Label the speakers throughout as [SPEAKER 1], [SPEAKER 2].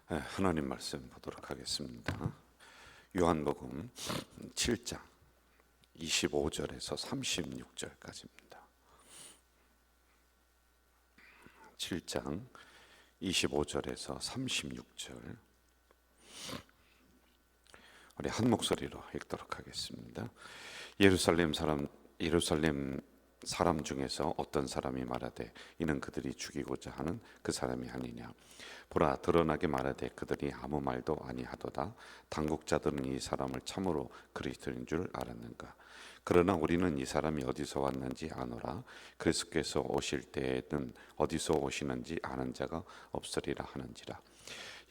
[SPEAKER 1] 하나님 말씀 보도록 하겠습니다. 요한복음 7장 25절에서 36절까지입니다. 7장 25절에서 36절 우리 한 목소리로 읽도록 하겠습니다. 예루살렘 사람 중에서 어떤 사람이 말하되 이는 그들이 죽이고자 하는 그 사람이 아니냐. 보라, 드러나게 말하되 그들이 아무 말도 아니하도다. 당국자들은 이 사람을 참으로 그리스도인 줄 알았는가. 그러나 우리는 이 사람이 어디서 왔는지 아노라. 그리스도께서 오실 때에는 어디서 오시는지 아는 자가 없으리라 하는지라.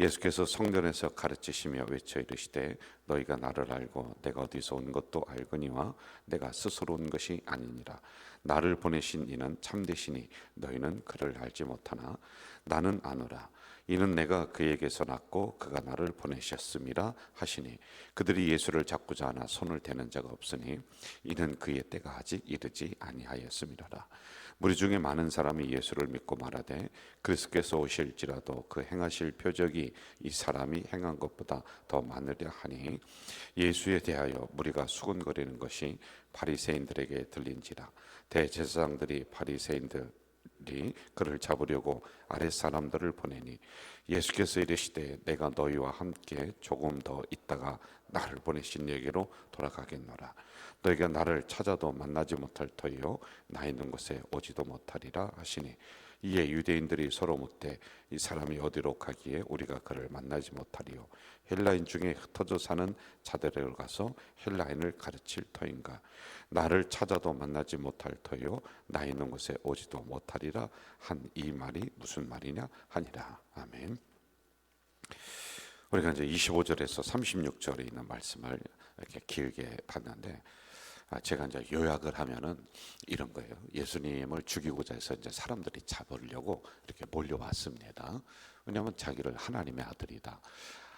[SPEAKER 1] 예수께서 성전에서 가르치시며 외쳐 이르시되 너희가 나를 알고 내가 어디서 온 것도 알거니와 내가 스스로 온 것이 아니니라. 나를 보내신 이는 참되시니 너희는 그를 알지 못하나 나는 아노라. 이는 내가 그에게서 났고 그가 나를 보내셨음이라 하시니 그들이 예수를 잡고자 하나 손을 대는 자가 없으니 이는 그의 때가 아직 이르지 아니하였음이라. 무리 중에 많은 사람이 예수를 믿고 말하되 그리스도께서 오실지라도 그 행하실 표적이 이 사람이 행한 것보다 더 많으려 하니 예수에 대하여 무리가 수군거리는 것이 바리새인들에게 들린지라. 대제사장들이 바리새인들이 그를 잡으려고 아랫 사람들을 보내니 예수께서 이르시되 내가 너희와 함께 조금 더 있다가 나를 보내신 에게로 돌아가겠노라. 너희가 나를 찾아도 만나지 못할 터이요 나 있는 곳에 오지도 못하리라 하시니 이에 유대인들이 서로 묻되 이 사람이 어디로 가기에 우리가 그를 만나지 못하리요. 헬라인 중에 흩어져 사는 자들에게 가서 헬라인을 가르칠 터인가. 나를 찾아도 만나지 못할 터요 나 있는 곳에 오지도 못하리라 한 이 말이 무슨 말이냐 하니라. 아멘. 우리가 이제 25절에서 36절에 있는 말씀을 이렇게 길게 봤는데 제가 이제 요약을 하면은 이런 거예요. 예수님을 죽이고자 해서 이제 사람들이 잡으려고 이렇게 몰려왔습니다. 왜냐하면 자기를 하나님의 아들이다,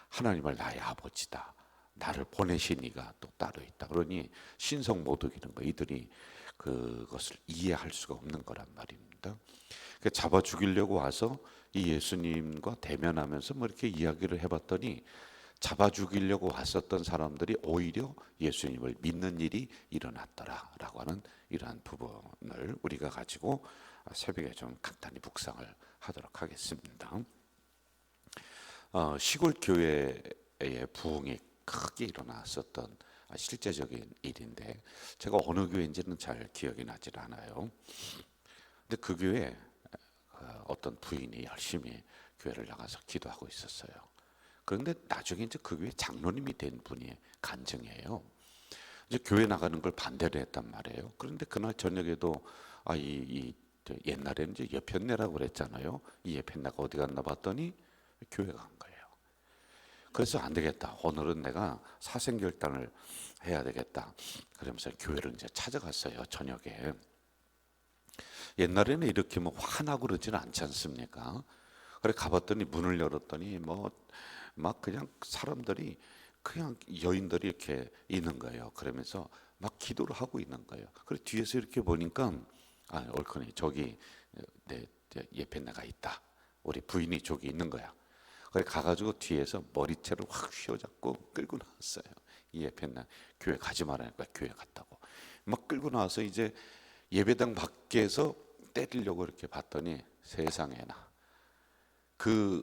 [SPEAKER 1] 하나님을 나의 아버지다, 나를 보내신 이가 또 따로 있다. 그러니 신성 모독이는 거 이들이 그것을 이해할 수가 없는 거란 말입니다. 잡아 죽이려고 와서 이 예수님과 대면하면서 뭐 이렇게 이야기를 해봤더니 잡아 죽이려고 왔었던 사람들이 오히려 예수님을 믿는 일이 일어났더라라고 하는 이러한 부분을 우리가 가지고 새벽에 좀 간단히 묵상을 하도록 하겠습니다. 시골 교회의 부흥이 크게 일어났었던 실제적인 일인데 제가 어느 교회인지는 잘 기억이 나질 않아요. 근데 그 교회에 어떤 부인이 열심히 교회를 나가서 기도하고 있었어요. 그런데 나중에 이제 그 교회 장로님이 된 분이 간증이에요. 이제 교회 나가는 걸 반대를 했단 말이에요. 그런데 그날 저녁에도 옛날에는 이제 예편내라고 그랬잖아요. 이 예편내가 어디 갔나 봤더니 교회 간 거예요. 그래서 안 되겠다. 오늘은 내가 사생결단을 해야 되겠다. 그러면서 교회를 이제 찾아갔어요. 저녁에. 옛날에는 이렇게 뭐 화나고 그러지는 않지 않습니까? 그래 가봤더니 문을 열었더니 막 그냥 사람들이 그냥 여인들이 이렇게 있는 거예요. 그러면서 막 기도를 하고 있는 거예요. 그래 뒤에서 이렇게 보니까 옳거니 저기 내 예편내가 있다. 우리 부인이 저기 있는 거야. 그래 가가지고 뒤에서 머리채를 확 휘어잡고 끌고 나왔어요. 이 예편내 교회 가지 말라니까 교회 갔다고 막 끌고 나와서 이제 예배당 밖에서 때리려고 이렇게 봤더니 세상에나 그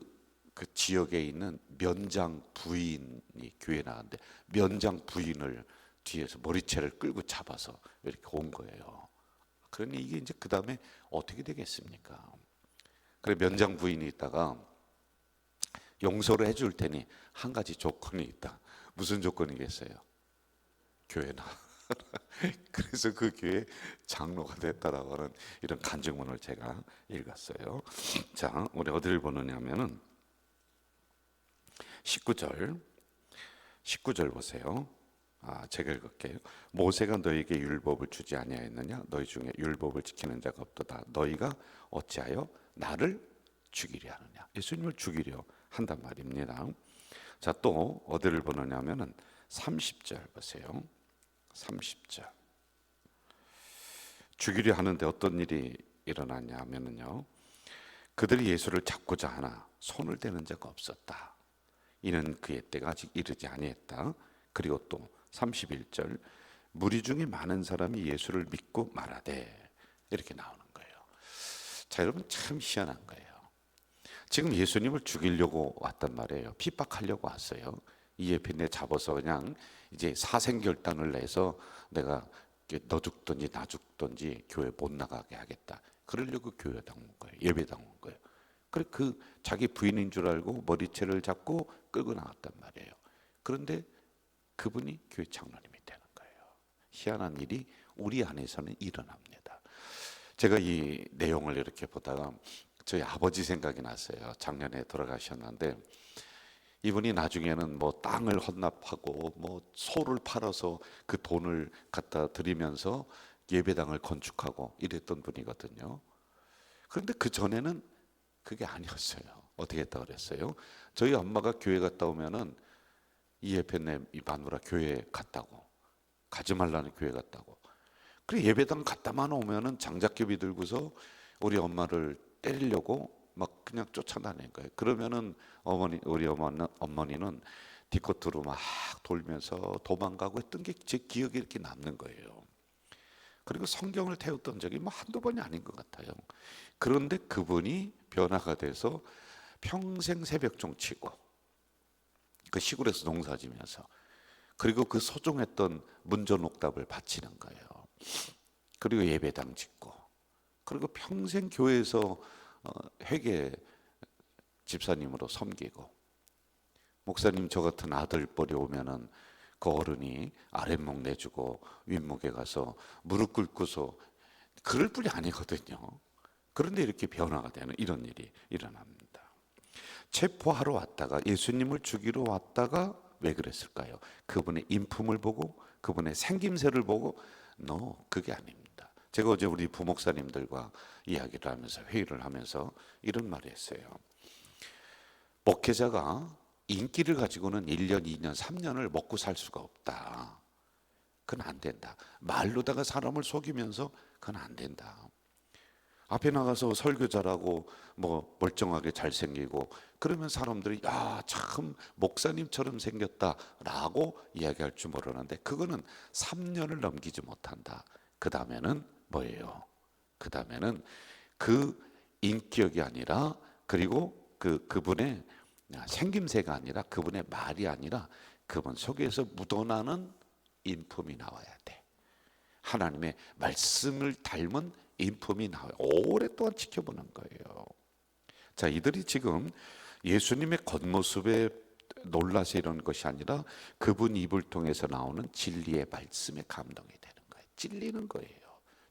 [SPEAKER 1] 지역에 있는 면장 부인이 교회 나왔는데 면장 부인을 뒤에서 머리채를 끌고 잡아서 이렇게 온 거예요. 그러니 이게 이제 그 다음에 어떻게 되겠습니까? 그래 면장 부인이 있다가 용서를 해줄 테니 한 가지 조건이 있다. 무슨 조건이겠어요? 교회 나. 그래서 그 교회 장로가 됐다라고 하는 이런 간증문을 제가 읽었어요. 자, 우리 어디를 보느냐면은 19절 보세요. 제가 읽을게요. 모세가 너에게 율법을 주지 아니하였느냐? 너희 중에 율법을 지키는 자가 없도다. 너희가 어찌하여 나를 죽이려 하느냐? 예수님을 죽이려 한단 말입니다. 자, 또 어디를 보느냐면은 30절 보세요. 30절. 죽이려 하는데 어떤 일이 일어났냐 하면은요. 그들이 예수를 잡고자 하나 손을 대는 자가 없었다. 이는 그의 때가 아직 이르지 아니했다. 그리고 또 31절 무리 중에 많은 사람이 예수를 믿고 말하되 이렇게 나오는 거예요. 자, 여러분 참 희한한 거예요. 지금 예수님을 죽이려고 왔단 말이에요. 핍박하려고 왔어요. 이에핀네 잡아서 그냥 이제 사생결단을 내서 내가 너 죽든지 나 죽든지 교회 못 나가게 하겠다. 그러려고 교회당 온 거예요. 예배당 온 거예요. 그래 그 자기 부인인 줄 알고 머리채를 잡고 끌고 나왔단 말이에요. 그런데 그분이 교회 장로님이 되는 거예요. 희한한 일이 우리 안에서는 일어납니다. 제가 이 내용을 이렇게 보다가 저희 아버지 생각이 났어요. 작년에 돌아가셨는데 이분이 나중에는 뭐 땅을 헌납하고 뭐 소를 팔아서 그 돈을 갖다 드리면서 예배당을 건축하고 이랬던 분이거든요. 그런데 그 전에는 그게 아니었어요. 어떻게 했다 그랬어요? 저희 엄마가 교회 갔다 오면은 이에펜네 이 마누라 교회 갔다고, 가지 말라는 교회 갔다고. 그래 예배당 갔다만 오면은 장작개비 들고서 우리 엄마를 때리려고 막 그냥 쫓아다닌 거예요. 그러면은 우리 어머니는 뒤코트로 막 돌면서 도망가고 했던 게 제 기억에 이렇게 남는 거예요. 그리고 성경을 태웠던 적이 뭐 한두 번이 아닌 것 같아요. 그런데 그분이 변화가 돼서 평생 새벽종 치고 그 시골에서 농사 지면서 그리고 그 소중했던 문전옥답을 바치는 거예요. 그리고 예배당 짓고 그리고 평생 교회에서 회계 집사님으로 섬기고 목사님 저 같은 아들뻘이 오면은 그 어른이 아랫목 내주고 윗목에 가서 무릎 꿇고서 그럴 뿐이 아니거든요. 그런데 이렇게 변화가 되는 이런 일이 일어납니다. 체포하러 왔다가 예수님을 죽이러 왔다가 왜 그랬을까요? 그분의 인품을 보고 그분의 생김새를 보고 그게 아닙니다. 제가 어제 우리 부목사님들과 이야기를 하면서 회의를 하면서 이런 말을 했어요. 목회자가 인기를 가지고는 1년, 2년, 3년을 먹고 살 수가 없다. 그건 안 된다. 말로다가 사람을 속이면서 그건 안 된다. 앞에 나가서 설교 잘하고 뭐 멀쩡하게 잘생기고 그러면 사람들이 야, 참 목사님처럼 생겼다라고 이야기할 줄 모르는데 그거는 3년을 넘기지 못한다. 그 다음에는 뭐예요? 그 다음에는 그 인격이 아니라 그리고 그분의 생김새가 아니라 그분의 말이 아니라 그분 속에서 묻어나는 인품이 나와야 돼. 하나님의 말씀을 닮은 인품이 나와요. 오랫동안 지켜보는 거예요. 자, 이들이 지금 예수님의 겉모습에 놀라서 이런 것이 아니라 그분 입을 통해서 나오는 진리의 말씀에 감동이 되는 거예요. 찔리는 거예요.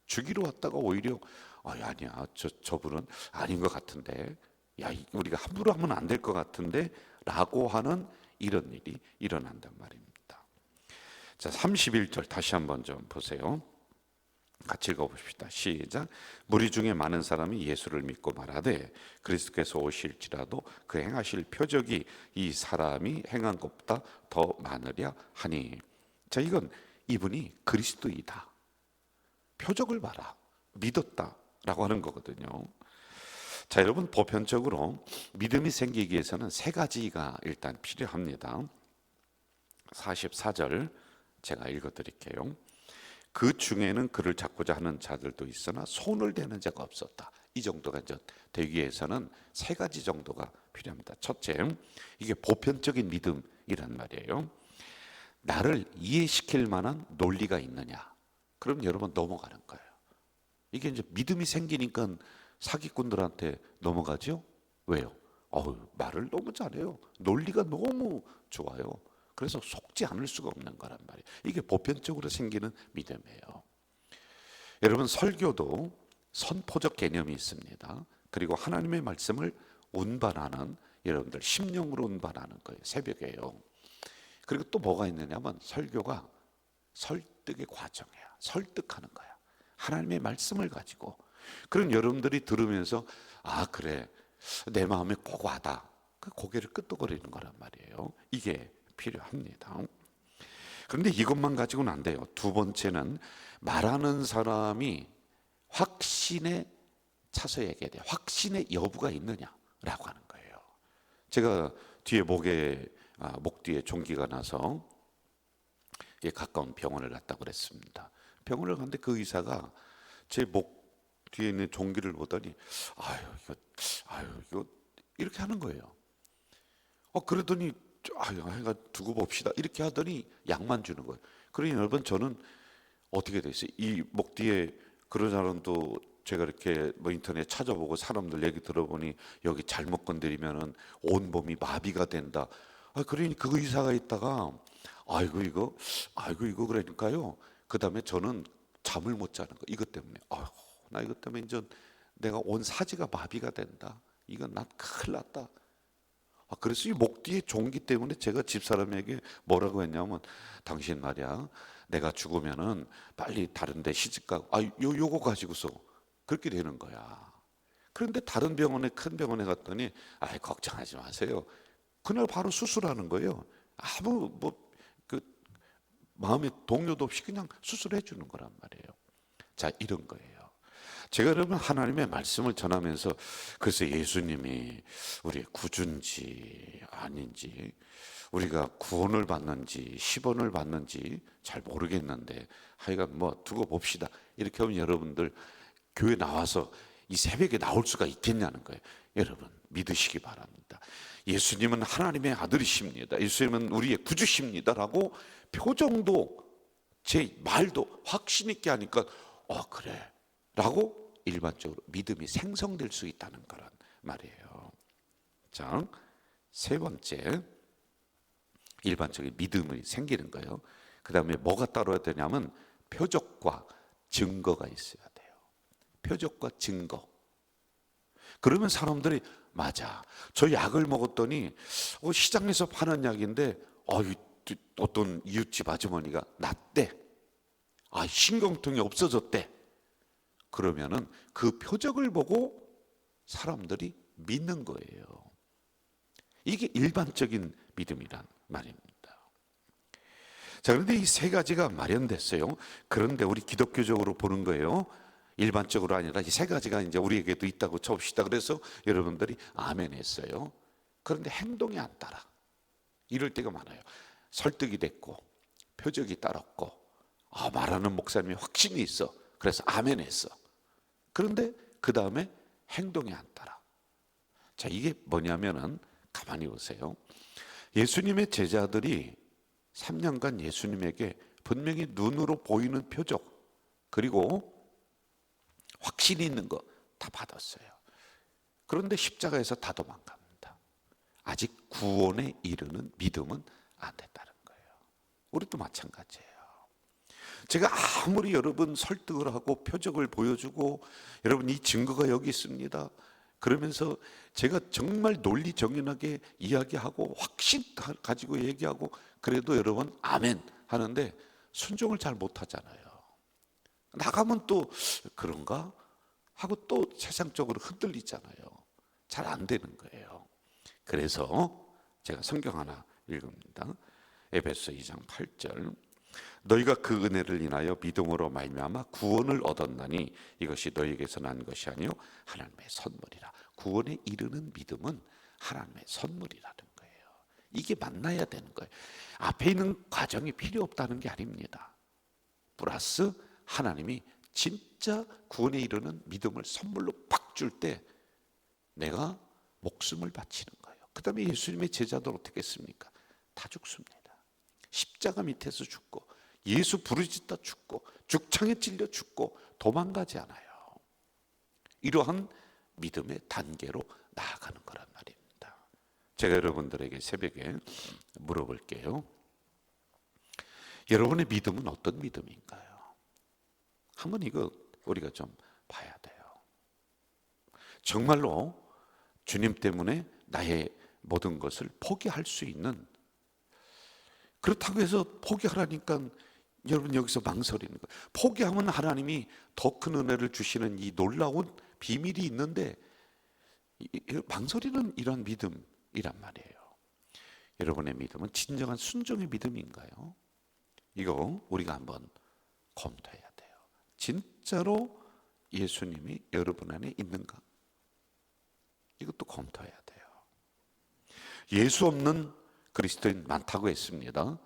[SPEAKER 1] 죽이러 왔다가 오히려 아니야 저분은 아닌 것 같은데 야 우리가 함부로 하면 안 될 것 같은데 라고 하는 이런 일이 일어난단 말입니다. 자 31절 다시 한번 좀 보세요. 같이 읽어봅시다. 시작. 무리 중에 많은 사람이 예수를 믿고 말하되 그리스도께서 오실지라도 그 행하실 표적이 이 사람이 행한 것보다 더 많으랴 하니. 자 이건 이분이 그리스도이다. 표적을 봐라. 믿었다라고 하는 거거든요. 자 여러분 보편적으로 믿음이 생기기 위해서는 세 가지가 일단 필요합니다. 44절 제가 읽어드릴게요. 그 중에는 그를 잡고자 하는 자들도 있으나 손을 대는 자가 없었다. 이 정도가 이제 되기 위해서는 세 가지 정도가 필요합니다. 첫째, 이게 보편적인 믿음이란 말이에요. 나를 이해시킬 만한 논리가 있느냐? 그럼 여러분 넘어가는 거예요. 이게 이제 믿음이 생기니까 사기꾼들한테 넘어가죠? 왜요? 말을 너무 잘해요. 논리가 너무 좋아요. 그래서 속지 않을 수가 없는 거란 말이에요. 이게 보편적으로 생기는 믿음이에요. 여러분 설교도 선포적 개념이 있습니다. 그리고 하나님의 말씀을 운반하는 여러분들 심령으로 운반하는 거예요. 새벽에요. 그리고 또 뭐가 있느냐면 설교가 설득의 과정이야. 설득하는 거야. 하나님의 말씀을 가지고. 그럼 여러분들이 들으면서 그래 내 마음에 꼭 와다. 그 고개를 끄덕거리는 거란 말이에요. 이게 필요합니다. 그런데 이것만 가지고는 안 돼요. 두 번째는 말하는 사람이 확신에 차서 얘기해야 돼요. 확신의 여부가 있느냐라고 하는 거예요. 제가 뒤에 목에 목 뒤에 종기가 나서 가까운 병원을 갔다고 그랬습니다. 병원을 갔는데 그 의사가 제 목 뒤에 있는 종기를 보더니 이거 이렇게 하는 거예요. 그러더니 해가 두고 봅시다 이렇게 하더니 약만 주는 거예요. 그러니 여러분, 저는 어떻게 됐어요? 이 목 뒤에 그런 사람도 제가 이렇게 인터넷 찾아보고 사람들 얘기 들어보니 여기 잘못 건드리면은 온몸이 마비가 된다. 그러니 그 의사가 있다가 이거 그러니까요. 그 다음에 저는 잠을 못 자는 거 이것 때문에. 나 이것 때문에 이제 내가 온 사지가 마비가 된다. 이건 난 큰일 났다. 그래서 이 목 뒤에 종기 때문에 제가 집사람에게 뭐라고 했냐면, 당신 말이야, 내가 죽으면은 빨리 다른 데 시집 가고 요거 가지고서 그렇게 되는 거야. 그런데 다른 병원에, 큰 병원에 갔더니 걱정하지 마세요. 그날 바로 수술하는 거예요. 아무 그 마음의 동요도 없이 그냥 수술해 주는 거란 말이에요. 자, 이런 거예요. 제가 여러분 하나님의 말씀을 전하면서 글쎄 예수님이 우리의 구주인지 아닌지, 우리가 구원을 받는지 10원을 받는지 잘 모르겠는데 하여간 두고 봅시다 이렇게 하면 여러분들 교회 나와서 이 새벽에 나올 수가 있겠냐는 거예요. 여러분 믿으시기 바랍니다. 예수님은 하나님의 아들이십니다. 예수님은 우리의 구주십니다 라고 표정도 제 말도 확신 있게 하니까 그래 라고 일반적으로 믿음이 생성될 수 있다는 거란 말이에요. 자, 세 번째, 일반적인 믿음이 생기는 거예요. 그 다음에 뭐가 따라야 되냐면 표적과 증거가 있어야 돼요. 표적과 증거. 그러면 사람들이 맞아, 저 약을 먹었더니 시장에서 파는 약인데 어떤 이웃집 아주머니가 낫대, 신경통이 없어졌대. 그러면은 그 표적을 보고 사람들이 믿는 거예요. 이게 일반적인 믿음이란 말입니다. 자, 그런데 이 세 가지가 마련됐어요. 그런데 우리 기독교적으로 보는 거예요. 일반적으로 아니라 이 세 가지가 이제 우리에게도 있다고 칩시다. 그래서 여러분들이 아멘 했어요. 그런데 행동이 안 따라. 이럴 때가 많아요. 설득이 됐고 표적이 따랐고 말하는 목사님이 확신이 있어. 그래서 아멘 했어. 그런데 그 다음에 행동이 안 따라. 자, 이게 뭐냐면은 가만히 보세요. 예수님의 제자들이 3년간 예수님에게 분명히 눈으로 보이는 표적 그리고 확신이 있는 거 다 받았어요. 그런데 십자가에서 다 도망갑니다. 아직 구원에 이르는 믿음은 안 됐다는 거예요. 우리도 마찬가지예요. 제가 아무리 여러분 설득을 하고 표적을 보여주고 여러분 이 증거가 여기 있습니다 그러면서 제가 정말 논리정연하게 이야기하고 확신 가지고 얘기하고 그래도 여러분 아멘 하는데 순종을 잘 못하잖아요. 나가면 또 그런가 하고 또 세상적으로 흔들리잖아요. 잘 안 되는 거예요. 그래서 제가 성경 하나 읽습니다. 에베소 2장 8절. 너희가 그 은혜를 인하여 믿음으로 말미암아 구원을 얻었나니 이것이 너희에게서 난 것이 아니요 하나님의 선물이라. 구원에 이르는 믿음은 하나님의 선물이라는 거예요. 이게 만나야 되는 거예요. 앞에 있는 과정이 필요 없다는 게 아닙니다. 플러스 하나님이 진짜 구원에 이르는 믿음을 선물로 팍 줄 때 내가 목숨을 바치는 거예요. 그 다음에 예수님의 제자들 어떻게 했습니까? 다 죽습니다. 십자가 밑에서 죽고 예수 부르짖다 죽고 죽창에 찔려 죽고 도망가지 않아요. 이러한 믿음의 단계로 나아가는 거란 말입니다. 제가 여러분들에게 새벽에 물어볼게요. 여러분의 믿음은 어떤 믿음인가요? 한번 이거 우리가 좀 봐야 돼요. 정말로 주님 때문에 나의 모든 것을 포기할 수 있는, 그렇다고 해서 포기하라니까 여러분 여기서 망설이는 거예요. 포기하면 하나님이 더 큰 은혜를 주시는 이 놀라운 비밀이 있는데 망설이는 이런 믿음이란 말이에요. 여러분의 믿음은 진정한 순종의 믿음인가요? 이거 우리가 한번 검토해야 돼요. 진짜로 예수님이 여러분 안에 있는가? 이것도 검토해야 돼요. 예수 없는 그리스도인 많다고 했습니다.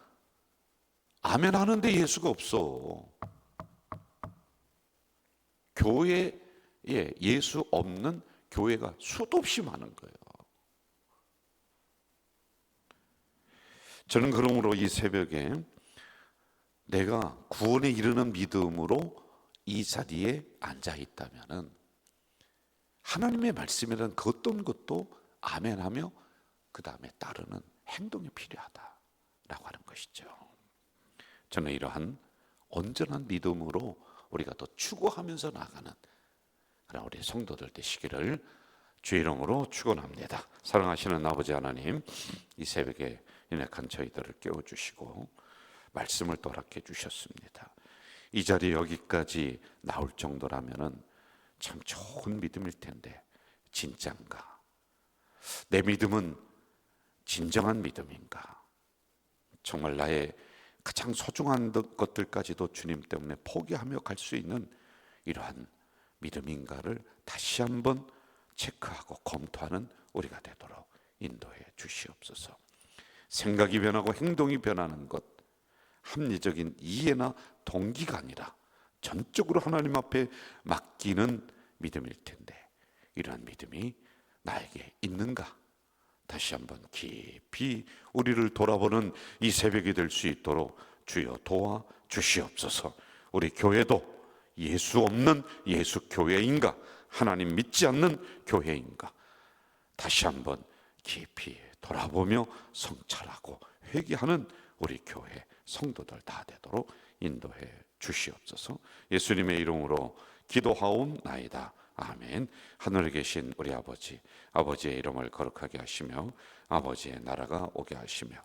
[SPEAKER 1] 아멘 하는데 예수가 없어. 교회에 예수 없는 교회가 수도 없이 많은 거예요. 저는 그러므로 이 새벽에 내가 구원에 이르는 믿음으로 이 자리에 앉아 있다면은 하나님의 말씀이라는 그 어떤 것도 아멘하며 그 다음에 따르는 행동이 필요하다라고 하는 것이죠. 저는 이러한 온전한 믿음으로 우리가 더 추구하면서 나가는 그런 우리 성도들 되시기를 주의 이름으로 축원합니다. 사랑하시는 아버지 하나님, 이 새벽에 연약한 저희들을 깨워주시고 말씀을 또 허락해 주셨습니다. 이 자리에 여기까지 나올 정도라면은 참 좋은 믿음일 텐데 진짠가? 내 믿음은 진정한 믿음인가? 정말 나의 가장 소중한 것들까지도 주님 때문에 포기하며 갈 수 있는 이러한 믿음인가를 다시 한번 체크하고 검토하는 우리가 되도록 인도해 주시옵소서. 생각이 변하고 행동이 변하는 것, 합리적인 이해나 동기가 아니라 전적으로 하나님 앞에 맡기는 믿음일 텐데 이러한 믿음이 나에게 있는가? 다시 한번 깊이 우리를 돌아보는 이 새벽이 될 수 있도록 주여 도와 주시옵소서. 우리 교회도 예수 없는 예수 교회인가? 하나님 믿지 않는 교회인가? 다시 한번 깊이 돌아보며 성찰하고 회개하는 우리 교회 성도들 다 되도록 인도해 주시옵소서. 예수님의 이름으로 기도하옵나이다. 아멘. 하늘에 계신 우리 아버지, 아버지의 이름을 거룩하게 하시며 아버지의 나라가 오게 하시며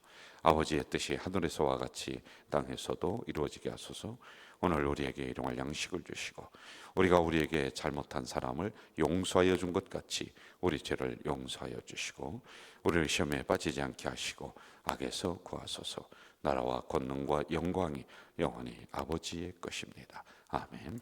[SPEAKER 1] 아버지의 뜻이 하늘에서와 같이 땅에서도 이루어지게 하소서. 오늘 우리에게 일용할 양식을 주시고 우리가 우리에게 잘못한 사람을 용서하여 준 것 같이 우리 죄를 용서하여 주시고 우리를 시험에 빠지지 않게 하시고 악에서 구하소서. 나라와 권능과 영광이 영원히 아버지의 것입니다. 아멘.